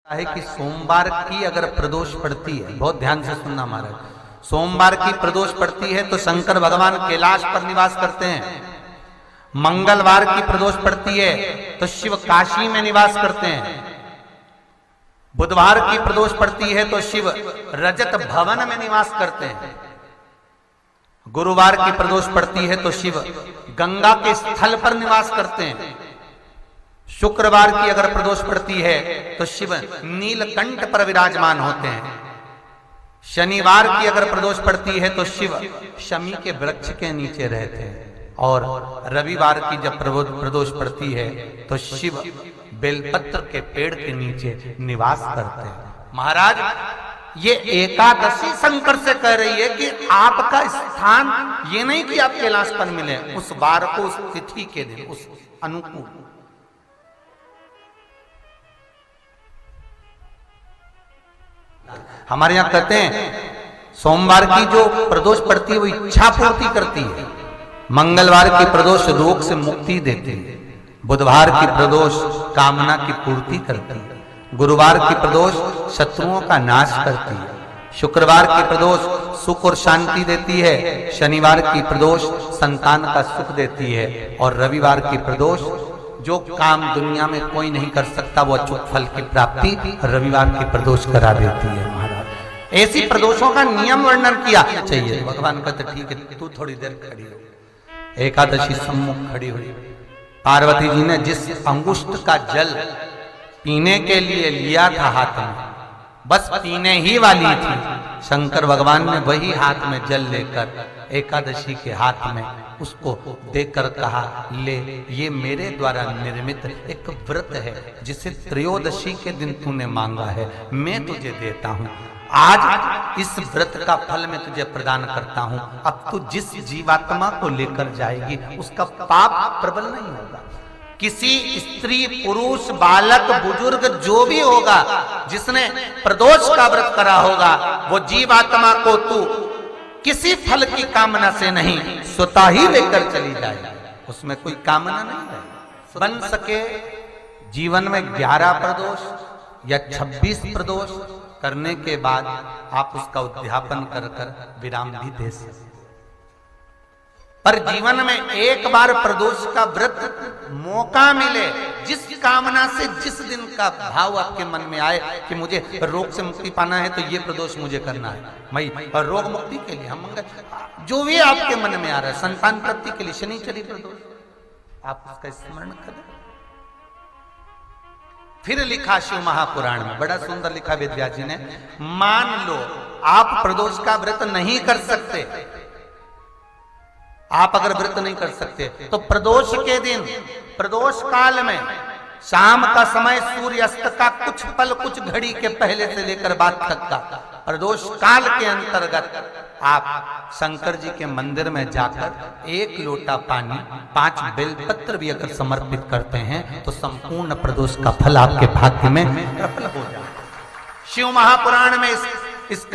है कि सोमवार की अगर प्रदोष पड़ती है, बहुत ध्यान से सुनना महाराज, सोमवार की प्रदोष पड़ती है तो शंकर भगवान कैलाश पर निवास करते हैं। मंगलवार की प्रदोष पड़ती है तो शिव काशी में निवास करते हैं। बुधवार की प्रदोष पड़ती है तो शिव रजत भवन में निवास करते हैं। गुरुवार की प्रदोष पड़ती है तो शिव गंगा के स्थल पर निवास करते हैं। शुक्रवार की अगर प्रदोष पड़ती है तो शिव नीलकंठ पर विराजमान होते हैं। शनिवार की अगर प्रदोष पड़ती है तो शिव शमी के वृक्ष के नीचे रहते हैं। और रविवार की जब प्रदोष पड़ती है तो शिव बेलपत्र के पेड़ के नीचे निवास करते हैं। महाराज, ये एकादशी शंकर से कह रही है कि आपका स्थान ये नहीं कि आप कैलाश पर मिले, उस वार को, उस तिथि के दिन, उस अनुकूल। हमारे यहां कहते हैं सोमवार की जो प्रदोष पड़ती है वो इच्छा पूर्ति करती है। मंगलवार की प्रदोष रोग से मुक्ति देती है। बुधवार की प्रदोष कामना की पूर्ति करती है। गुरुवार की प्रदोष शत्रुओं का नाश करती है। शुक्रवार की प्रदोष सुख और शांति देती है। शनिवार की प्रदोष संतान का सुख देती है। और रविवार की प्रदोष जो काम दुनिया में कोई नहीं कर सकता वो अचूक फल की प्राप्ति रविवार की प्रदोष करा देती है। महाराज, ऐसी प्रदोषों का नियम वर्णन किया चाहिए। भगवान कहते ठीक है, तू थोड़ी देर खड़ी हो। एकादशी सम्मुख खड़ी हुई। पार्वती जी ने जिस अंगुष्ठ का जल पीने के लिए लिया था हाथ में, बस पीने ही वाली थी, शंकर भगवान ने वही हाथ में जल लेकर एकादशी के हाथ में उसको देकर कहा, ले, ये मेरे द्वारा निर्मित एक व्रत है जिसे त्रयोदशी के दिन तूने मांगा है, मैं तुझे देता हूं। आज इस व्रत का फल मैं तुझे प्रदान करता हूं। अब तू जिस जीवात्मा को लेकर जाएगी उसका पाप प्रबल नहीं होगा। किसी स्त्री, पुरुष, बालक, बुजुर्ग जो भी होगा जिसने प्रदोष का व्रत करा होगा, वो जीवात्मा को तू किसी फल की कामना से नहीं, स्वतः ही लेकर चली जाएगी। उसमें कोई कामना नहीं है। बन सके जीवन में 11 प्रदोष या 26 प्रदोष करने के बाद आप उसका उद्यापन कर विराम भी दे सकते। पर जीवन में एक बार प्रदोष का व्रत मौका मिले, जिस कामना से, जिस दिन का भाव आपके मन में आए कि मुझे रोग से मुक्ति पाना है तो ये प्रदोष मुझे करना है, मैं और रोग मुक्ति के लिए, हम मंगल, जो भी आपके मन में आ रहा है, संतान प्राप्ति के लिए शनिचरी प्रदोष, आप उसका स्मरण करें। फिर लिखा शिव महापुराण में, बड़ा सुंदर लिखा वेदव्यास जी ने, मान लो आप प्रदोष का व्रत नहीं कर सकते, आप अगर व्रत नहीं कर सकते तो प्रदोष के दिन, प्रदोष काल में शाम का समय सूर्यास्त का कुछ पल, कुछ घड़ी के पहले से लेकर बाद तक का प्रदोष काल के अंतर्गत आप शंकर जी के मंदिर में जाकर 1 लोटा पानी, 5 बेलपत्र भी अगर समर्पित करते हैं तो संपूर्ण प्रदोष का फल आपके भाग्य में प्रबल हो जाए। शिव महापुराण में इसका